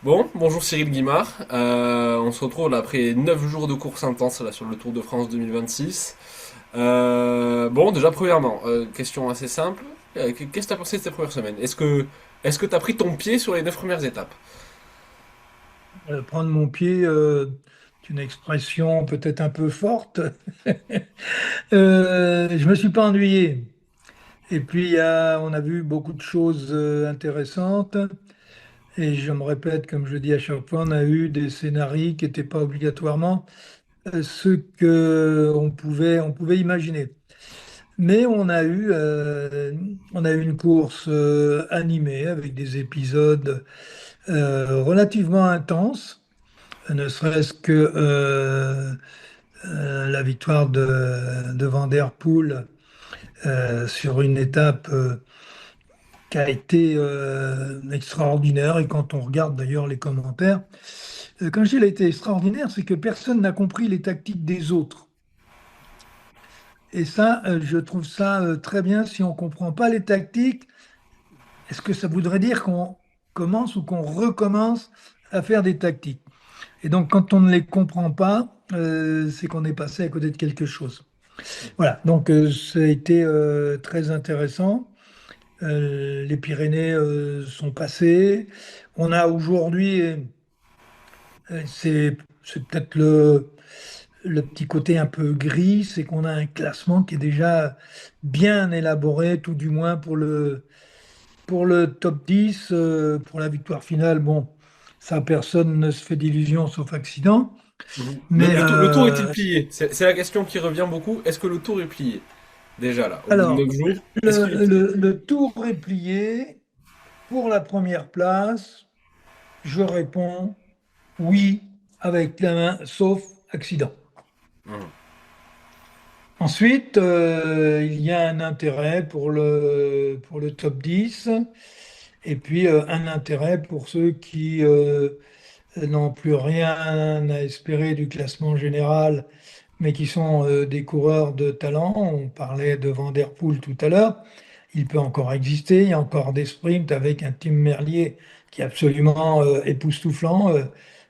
Bon, bonjour Cyril Guimard. On se retrouve là après 9 jours de course intense là, sur le Tour de France 2026. Bon, déjà premièrement, question assez simple. Qu'est-ce que tu as pensé de cette première semaine? Est-ce que tu as pris ton pied sur les 9 premières étapes? Prendre mon pied, c'est une expression peut-être un peu forte. Je me suis pas ennuyé. Et puis, on a vu beaucoup de choses intéressantes. Et je me répète, comme je dis à chaque fois, on a eu des scénarios qui n'étaient pas obligatoirement ceux on pouvait imaginer. Mais on a eu une course animée avec des épisodes relativement intenses, ne serait-ce que la victoire de Van Der Poel sur une étape qui a été extraordinaire. Et quand on regarde d'ailleurs les commentaires, quand je dis elle a été extraordinaire, c'est que personne n'a compris les tactiques des autres. Et ça, je trouve ça très bien. Si on ne comprend pas les tactiques, est-ce que ça voudrait dire qu'on commence ou qu'on recommence à faire des tactiques? Et donc, quand on ne les comprend pas, c'est qu'on est passé à côté de quelque chose. Voilà, donc ça a été très intéressant. Les Pyrénées sont passées. On a aujourd'hui, c'est peut-être le petit côté un peu gris, c'est qu'on a un classement qui est déjà bien élaboré, tout du moins pour le top 10, pour la victoire finale. Bon, ça, personne ne se fait d'illusions sauf accident. Mhm. Le, Mais le tour, le tour est-il plié? C'est la question qui revient beaucoup. Est-ce que le tour est plié? Déjà là, au bout de alors, 9 jours, est-ce qu'il est le, plié? le le tour est plié. Pour la première place, je réponds oui avec la main, sauf accident. Mhm. Ensuite, il y a un intérêt pour le top 10 et puis un intérêt pour ceux qui n'ont plus rien à espérer du classement général, mais qui sont des coureurs de talent. On parlait de Van Der Poel tout à l'heure. Il peut encore exister. Il y a encore des sprints avec un Tim Merlier qui est absolument époustouflant,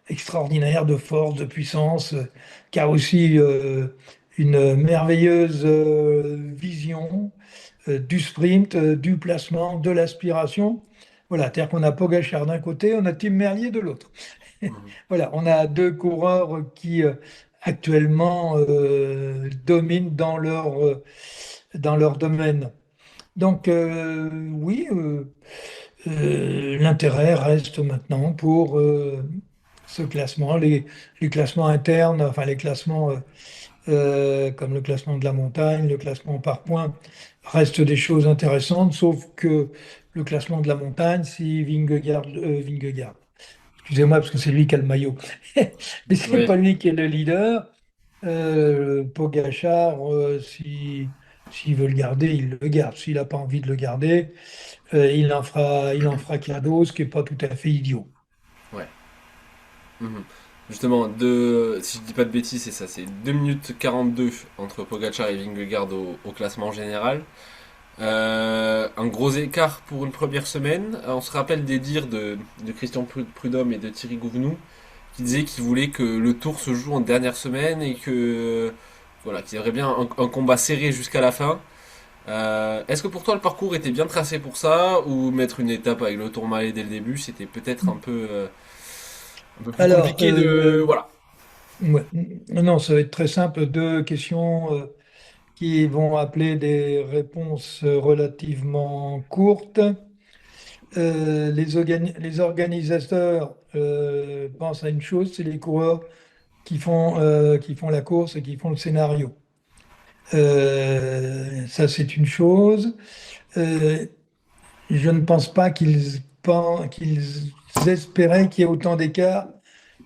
extraordinaire de force, de puissance, qui a aussi une merveilleuse vision du sprint, du placement, de l'aspiration. Voilà, c'est-à-dire qu'on a Pogacar d'un côté, on a Tim Merlier de l'autre. Mhm. Voilà, on a deux coureurs qui actuellement dominent dans leur domaine. Donc oui, l'intérêt reste maintenant pour ce classement, les classements internes, enfin les classements comme le classement de la montagne, le classement par points, restent des choses intéressantes, sauf que le classement de la montagne, si Vingegaard, excusez-moi parce que c'est lui qui a le maillot, mais c'est Oui. pas lui qui est le leader. Pogacar, s'il veut le garder, il le garde. S'il n'a pas envie de le garder, il en fera cadeau, ce qui n'est pas tout à fait idiot. Ouais. Mhm. Justement, si je dis pas de bêtises, c'est ça, c'est 2 minutes 42 entre Pogacar et Vingegaard au classement général. Un gros écart pour une première semaine. On se rappelle des dires de Christian Prudhomme et de Thierry Gouvenou qui disaient qu'ils voulaient que le tour se joue en dernière semaine et que voilà, qu'il y aurait bien un combat serré jusqu'à la fin. Est-ce que pour toi le parcours était bien tracé pour ça ou mettre une étape avec le Tourmalet dès le début, c'était peut-être un peu plus Alors, compliqué de voilà. ouais, non, ça va être très simple. Deux questions qui vont appeler des réponses relativement courtes. Les organisateurs pensent à une chose, c'est les coureurs qui font la course et qui font le scénario. Ça, c'est une chose. Euh, je ne pense pas qu'ils espéraient qu'il y ait autant d'écart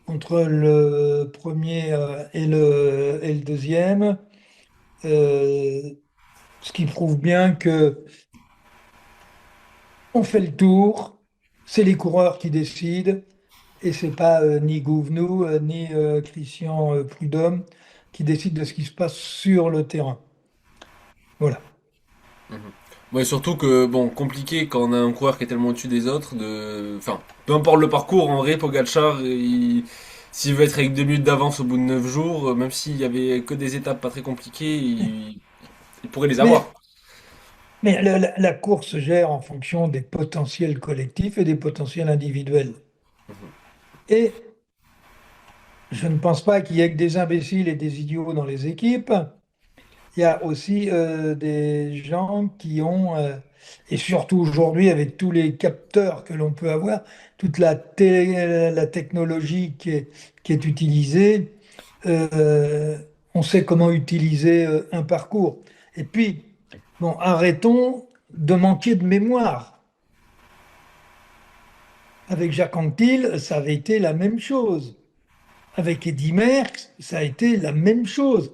entre le premier et le deuxième, euh, ce qui prouve bien que on fait le tour, c'est les coureurs qui décident, et c'est pas ni Gouvenou ni Christian Prudhomme qui décident de ce qui se passe sur le terrain. Voilà. Mhm. Ouais, surtout que, bon, compliqué quand on a un coureur qui est tellement au-dessus des autres, enfin, peu importe le parcours, en vrai, Pogacar, s'il veut être avec 2 minutes d'avance au bout de 9 jours, même s'il y avait que des étapes pas très compliquées, il pourrait les avoir. Mais, mais la course se gère en fonction des potentiels collectifs et des potentiels individuels. Et je ne pense pas qu'il y ait que des imbéciles et des idiots dans les équipes. Il y a aussi des gens qui ont, et surtout aujourd'hui avec tous les capteurs que l'on peut avoir, toute la technologie qui est utilisée, euh, on sait comment utiliser un parcours. Et puis, bon, arrêtons de manquer de mémoire. Avec Jacques Anquetil, ça avait été la même chose. Avec Eddy Merckx, ça a été la même chose.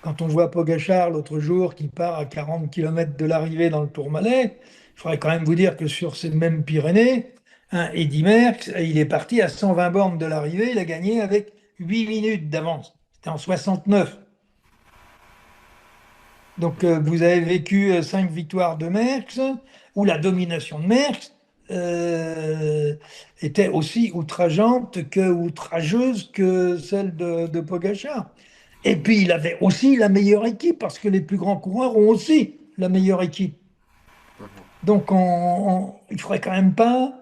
Quand on voit Pogachar l'autre jour qui part à 40 km de l'arrivée dans le Tourmalet, il faudrait quand même vous dire que sur ces mêmes Pyrénées, Eddy Merckx, il est parti à 120 bornes de l'arrivée, il a gagné avec 8 minutes d'avance. C'était en 69. Donc vous avez vécu 5 victoires de Merckx, où la domination de Merckx euh, était aussi outrageante que outrageuse que celle de Pogacar. Et puis il avait aussi la meilleure équipe, parce que les plus grands coureurs ont aussi la meilleure équipe. Donc il ne faudrait quand même pas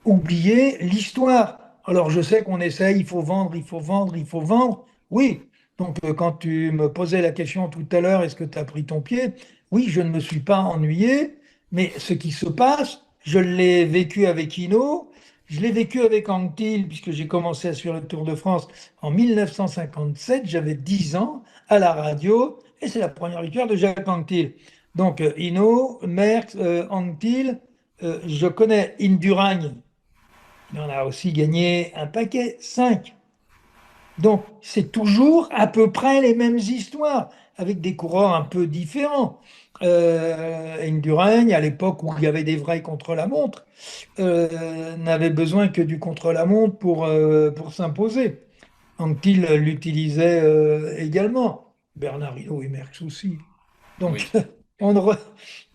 oublier l'histoire. Alors je sais qu'on essaye, il faut vendre, il faut vendre, il faut vendre. Oui. Donc quand tu me posais la question tout à l'heure, est-ce que tu as pris ton pied? Oui, je ne me suis pas ennuyé, mais ce qui se passe, je l'ai vécu avec Hinault, je l'ai vécu avec Anquetil, puisque j'ai commencé à suivre le Tour de France en 1957, j'avais 10 ans, à la radio, et c'est la première victoire de Jacques Anquetil. Donc Hinault, Merckx, Anquetil, je connais Indurain, il en a aussi gagné un paquet, 5. Donc, c'est toujours à peu près les mêmes histoires, avec des coureurs un peu différents. Indurain, à l'époque où il y avait des vrais contre-la-montre, n'avait besoin que du contre-la-montre pour s'imposer. Anquetil l'utilisait également. Bernard Hinault et Merckx aussi. Oui. Donc, on, ne re-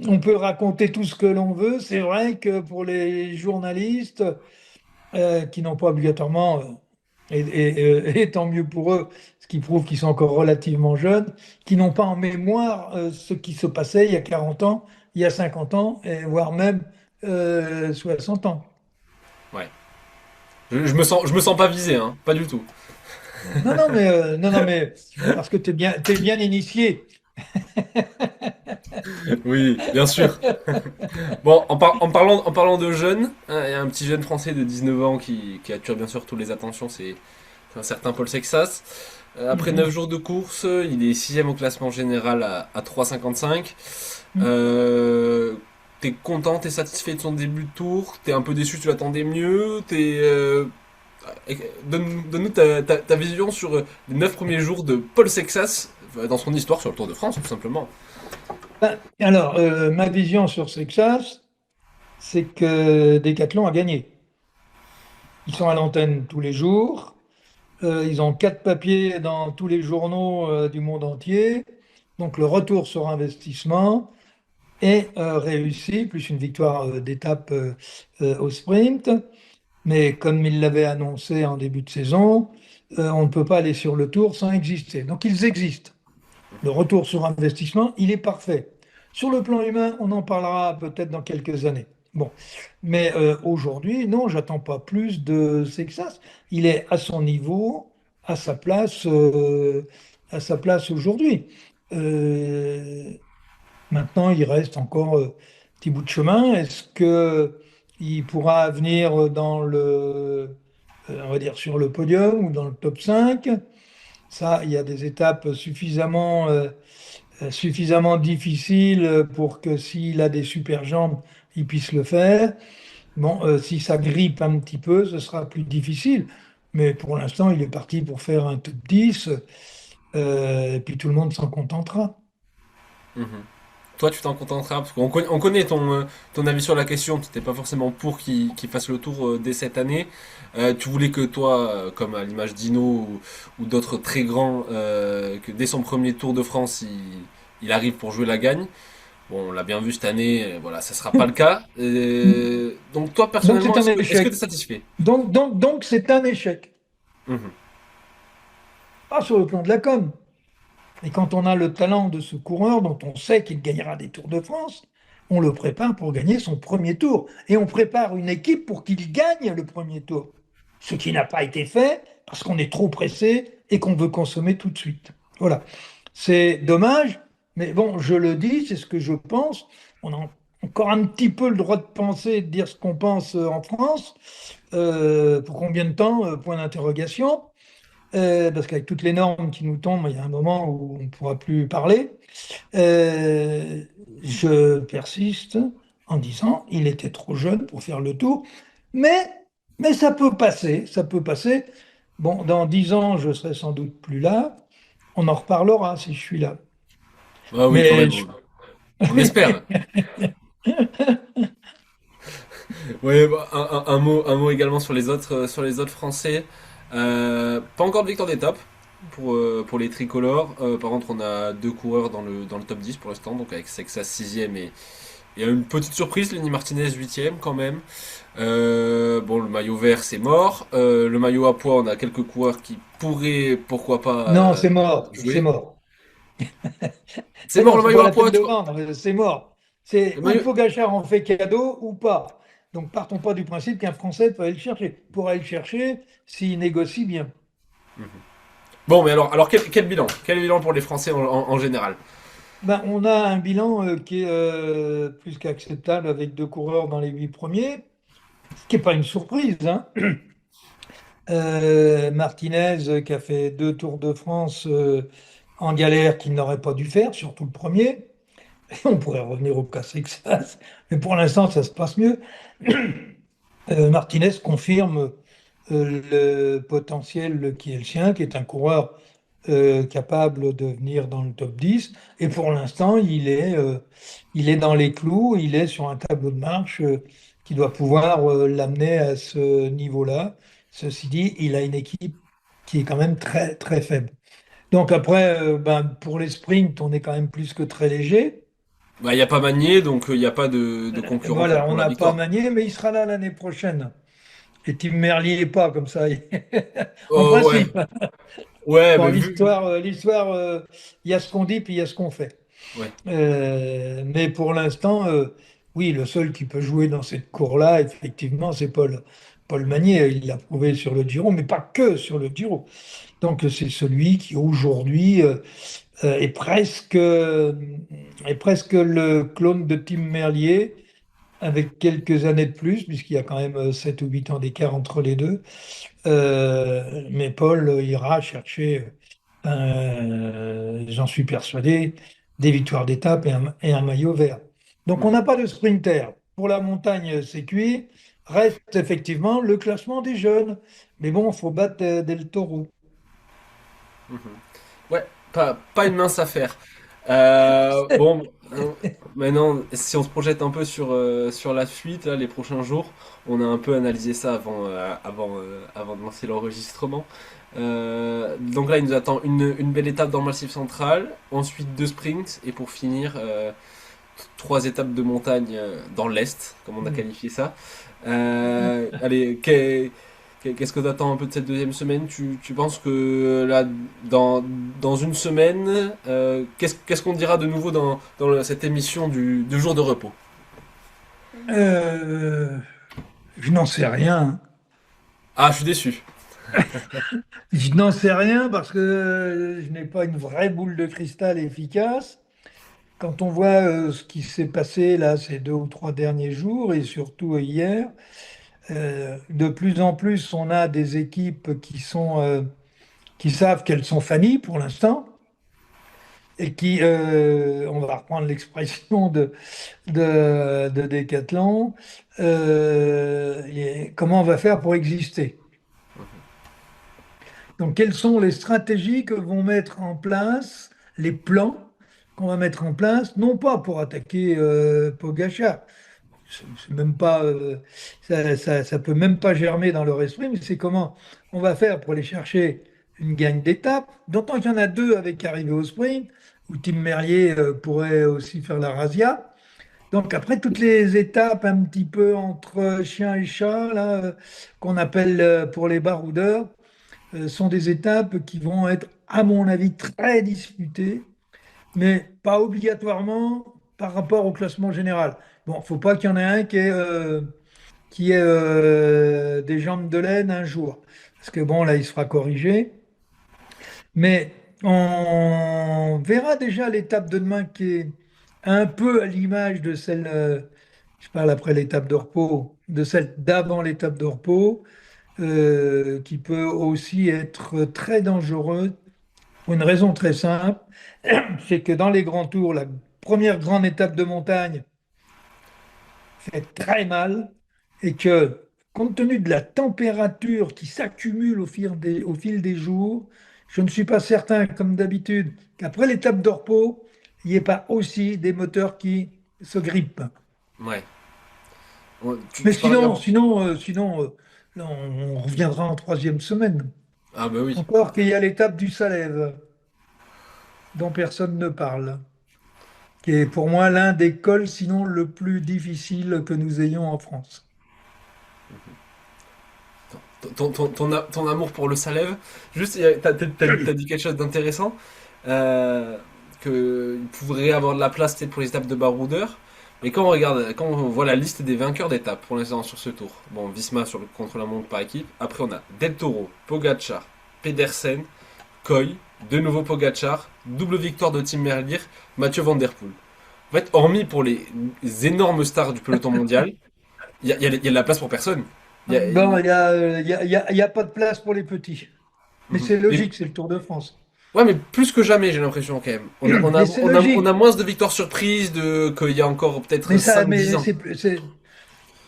on peut raconter tout ce que l'on veut. C'est vrai que pour les journalistes, qui n'ont pas obligatoirement, et tant mieux pour eux, ce qui prouve qu'ils sont encore relativement jeunes, qui n'ont pas en mémoire ce qui se passait il y a 40 ans, il y a 50 ans, et voire même 60 ans. Ouais. Je me sens pas visé, hein, pas du tout. Non, non, mais parce que t'es bien initié. Oui, bien sûr. Bon, en parlant de jeunes, hein, il y a un petit jeune français de 19 ans qui attire bien sûr toutes les attentions, c'est un certain Paul Sexas. Après 9 Mhm. jours de course, il est sixième au classement général à 3,55. Mhm. Euh, T'es content, t'es satisfait de son début de tour, t'es un peu déçu, tu l'attendais mieux, donne-nous ta vision sur les 9 premiers jours de Paul Sexas dans son histoire sur le Tour de France, tout simplement. Alors, ma vision sur Texas, c'est que Decathlon a gagné. Ils sont à l'antenne tous les jours. Ils ont 4 papiers dans tous les journaux du monde entier. Donc le retour sur investissement est réussi, plus une victoire d'étape au sprint. Mais comme ils l'avaient annoncé en début de saison, on ne peut pas aller sur le tour sans exister. Donc ils existent. Le retour sur investissement, il est parfait. Sur le plan humain, on en parlera peut-être dans quelques années. Bon, mais aujourd'hui, non, j'attends pas plus de Sexas. Il est à son niveau, à sa place aujourd'hui. Euh, Maintenant, il reste encore un petit bout de chemin. Est-ce que il pourra venir dans on va dire sur le podium ou dans le top 5? Ça, il y a des étapes suffisamment difficile pour que s'il a des super jambes, il puisse le faire. Bon, si ça grippe un petit peu, ce sera plus difficile. Mais pour l'instant, il est parti pour faire un top 10, et puis tout le monde s'en contentera. Mhm. Toi, tu t'en contenteras, parce qu'on connaît ton avis sur la question. Tu n'étais pas forcément pour qu'il fasse le tour dès cette année. Tu voulais que toi, comme à l'image d'Ino ou d'autres très grands, que dès son premier Tour de France, il arrive pour jouer la gagne. Bon, on l'a bien vu cette année, voilà, ça sera pas le cas. Donc toi, Donc personnellement, c'est un est-ce que tu es échec. satisfait? Donc c'est un échec. Mhm. Pas sur le plan de la com. Et quand on a le talent de ce coureur dont on sait qu'il gagnera des Tours de France, on le prépare pour gagner son premier tour. Et on prépare une équipe pour qu'il gagne le premier tour. Ce qui n'a pas été fait parce qu'on est trop pressé et qu'on veut consommer tout de suite. Voilà. C'est dommage, mais bon, je le dis, c'est ce que je pense. On a encore un petit peu le droit de penser et de dire ce qu'on pense en France. Pour combien de temps? Point d'interrogation. Parce qu'avec toutes les normes qui nous tombent, il y a un moment où on ne pourra plus parler. Euh, je persiste en disant il était trop jeune pour faire le tour, mais, mais ça peut passer, ça peut passer. Bon, dans 10 ans, je serai sans doute plus là. On en reparlera si je suis là. Ah oui, quand Mais même, on espère. Oui, bah, un mot également sur les autres Français. Pas encore de victoire d'étape pour les tricolores. Par contre, on a deux coureurs dans le top 10 pour l'instant, donc avec Sexas 6ème et il y a une petite surprise, Lenny Martinez 8ème quand même. Bon, le maillot vert c'est mort. Le maillot à pois, on a quelques coureurs qui pourraient, pourquoi pas, non, c'est mort, c'est jouer. mort. C'est Mais mort non, le c'est maillot pas à la pois, peine de tu vois. vendre, c'est mort. C'est Le ou maillot... Pogacar en fait cadeau ou pas. Donc partons pas du principe qu'un Français peut aller le chercher. Pour aller le chercher s'il négocie bien. Bon, mais alors quel bilan? Quel bilan pour les Français en général? Ben, on a un bilan qui est plus qu'acceptable avec deux coureurs dans les 8 premiers, ce qui n'est pas une surprise, hein. Martinez qui a fait 2 Tours de France en galère qu'il n'aurait pas dû faire, surtout le premier. On pourrait revenir au cas Texas, mais pour l'instant ça se passe mieux. Martinez confirme le potentiel qui est le sien, qui est un coureur capable de venir dans le top 10. Et pour l'instant, il est dans les clous, il est sur un tableau de marche qui doit pouvoir l'amener à ce niveau-là. Ceci dit, il a une équipe qui est quand même très, très faible. Donc après, ben, pour les sprints, on est quand même plus que très léger. Bah, il n'y a pas Magnier, donc il n'y a pas de concurrent Voilà, on pour la n'a pas victoire. Magnier, mais il sera là l'année prochaine. Et Tim Merlier pas comme ça. En Oh, ouais. principe. Ouais, Bon, mais vu. il y a ce qu'on dit, puis il y a ce qu'on fait. Ouais. Mais pour l'instant, oui, le seul qui peut jouer dans cette cour-là, effectivement, c'est Paul Magnier. Il l'a prouvé sur le Giro, mais pas que sur le Giro. Donc, c'est celui qui, aujourd'hui, est presque le clone de Tim Merlier, avec quelques années de plus, puisqu'il y a quand même 7 ou 8 ans d'écart entre les deux. Mais Paul ira chercher, j'en suis persuadé, des victoires d'étape et un maillot vert. Donc on Mhm. n'a pas de sprinter. Pour la montagne, c'est cuit. Reste effectivement le classement des jeunes. Mais bon, il faut battre Del Toro. Mhm. Ouais, pas une mince affaire. Bon, maintenant, si on se projette un peu sur la suite, là, les prochains jours, on a un peu analysé ça avant de lancer l'enregistrement. Donc là, il nous attend une belle étape dans le Massif Central, ensuite deux sprints, et pour finir, trois étapes de montagne dans l'Est, comme on a qualifié ça. Allez, qu'est-ce que tu attends un peu de cette deuxième semaine? Tu penses que là, dans une semaine, qu'est-ce qu'on dira de nouveau dans cette émission du jour de repos? Euh, je n'en sais rien. Ah, je suis déçu. Je n'en sais rien parce que je n'ai pas une vraie boule de cristal efficace. Quand on voit ce qui s'est passé là ces 2 ou 3 derniers jours et surtout hier, de plus en plus on a des équipes qui savent qu'elles sont fanny pour l'instant et qui, on va reprendre l'expression de Decathlon, comment on va faire pour exister. Donc, quelles sont les stratégies que vont mettre en place, les plans qu'on va mettre en place, non pas pour attaquer Pogacar, c'est même pas, ça peut même pas germer dans leur esprit, mais c'est comment on va faire pour aller chercher une gagne d'étape, d'autant qu'il y en a deux avec arrivé au sprint, où Tim Merlier pourrait aussi faire la razzia. Donc après toutes les étapes un petit peu entre chien et chat, là, qu'on appelle pour les baroudeurs, sont des étapes qui vont être, à mon avis, très disputées, mais pas obligatoirement par rapport au classement général. Bon, faut pas qu'il y en ait un qui ait des jambes de laine un jour, parce que bon, là, il se fera corriger. Mais on verra déjà l'étape de demain qui est un peu à l'image de celle, je parle après l'étape de repos, de celle d'avant l'étape de repos, qui peut aussi être très dangereuse pour une raison très simple, c'est que dans les grands tours, la première grande étape de montagne fait très mal et que, compte tenu de la température qui s'accumule au fil des jours, je ne suis pas certain, comme d'habitude, qu'après l'étape de repos, il n'y ait pas aussi des moteurs qui se grippent. Ouais. Mais Tu parlais avant. là, on reviendra en troisième semaine. Ah bah oui. Encore qu'il y a l'étape du Salève, dont personne ne parle, qui est pour moi l'un des cols, sinon le plus difficile que nous ayons en France. Ton amour pour le Salève, juste, t'as dit quelque chose d'intéressant, euh, qu'il pourrait avoir de la place peut-être pour les étapes de baroudeur. Mais quand on voit la liste des vainqueurs d'étapes pour l'instant sur ce tour, bon, Visma sur le contre-la-montre par équipe, après on a Del Toro, Pogacar, Pedersen, Koy, de nouveau Pogacar, double victoire de Tim Merlier, Mathieu Van Der Poel. En fait, hormis pour les énormes stars du peloton mondial, il y a de la place pour personne. Il y a, Bon, il y a pas de place pour les petits. Mais Mhm. c'est logique, c'est le Tour de France. Ouais, mais plus que jamais, j'ai l'impression quand même. Mais c'est On a logique. moins de victoires surprises qu'il y a encore peut-être cinq dix Mais ans.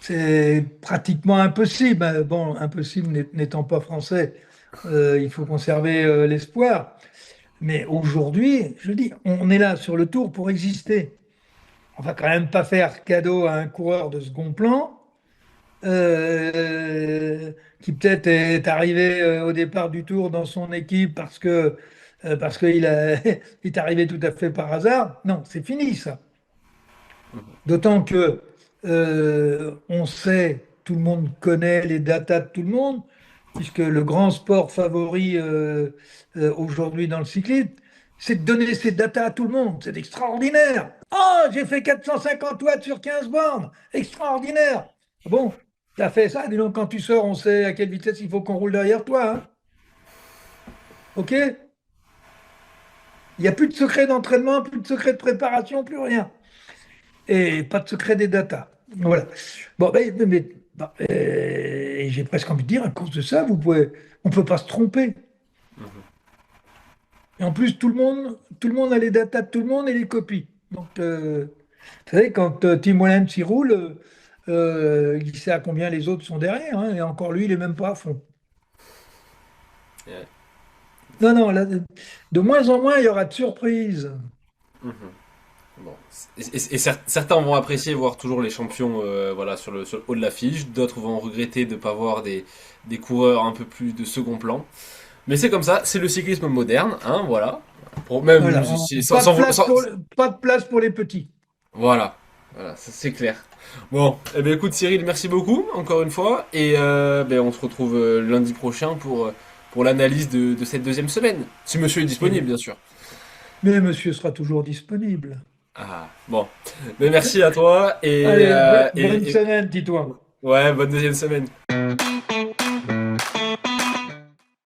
c'est pratiquement impossible. Bon, impossible n'étant pas français. Il faut conserver l'espoir. Mais aujourd'hui, je dis, on est là sur le Tour pour exister. On va quand même pas faire cadeau à un coureur de second plan qui peut-être est arrivé au départ du Tour dans son équipe parce qu'il il est arrivé tout à fait par hasard. Non, c'est fini ça. D'autant que on sait, tout le monde connaît les datas de tout le monde, puisque le grand sport favori aujourd'hui dans le cyclisme, c'est de donner ces datas à tout le monde. C'est extraordinaire. Oh, j'ai fait 450 watts sur 15 bornes. Extraordinaire. Ah bon, tu as fait ça. Dis donc, quand tu sors, on sait à quelle vitesse il faut qu'on roule derrière toi, hein. OK? Il n'y a plus de secret d'entraînement, plus de secret de préparation, plus rien. Et pas de secret des datas. Voilà. Bon, bah, et j'ai presque envie de dire, à cause de ça, on ne peut pas se tromper. Et en plus, tout le monde a les datas de tout le monde et les copies. Donc, vous savez, quand Tim Wellens il roule, il sait à combien les autres sont derrière, hein, et encore lui, il est même pas à fond. Ouais. Non, non, là, de moins en moins, il y aura de surprises. Bon. Certains vont apprécier voir toujours les champions voilà, sur le haut de l'affiche, d'autres vont regretter de ne pas voir des coureurs un peu plus de second plan. Mais c'est comme ça, c'est le cyclisme moderne, hein, voilà. Même Voilà, pas de place pas de place pour les petits. voilà, voilà, ça, c'est clair. Bon, eh bien écoute Cyril, merci beaucoup encore une fois, et ben, on se retrouve lundi prochain pour l'analyse de cette deuxième semaine, si monsieur est disponible bien sûr. Mais monsieur sera toujours disponible. Ah, bon, mais merci à toi, Allez, bonne semaine, Titouan. ouais, bonne deuxième semaine.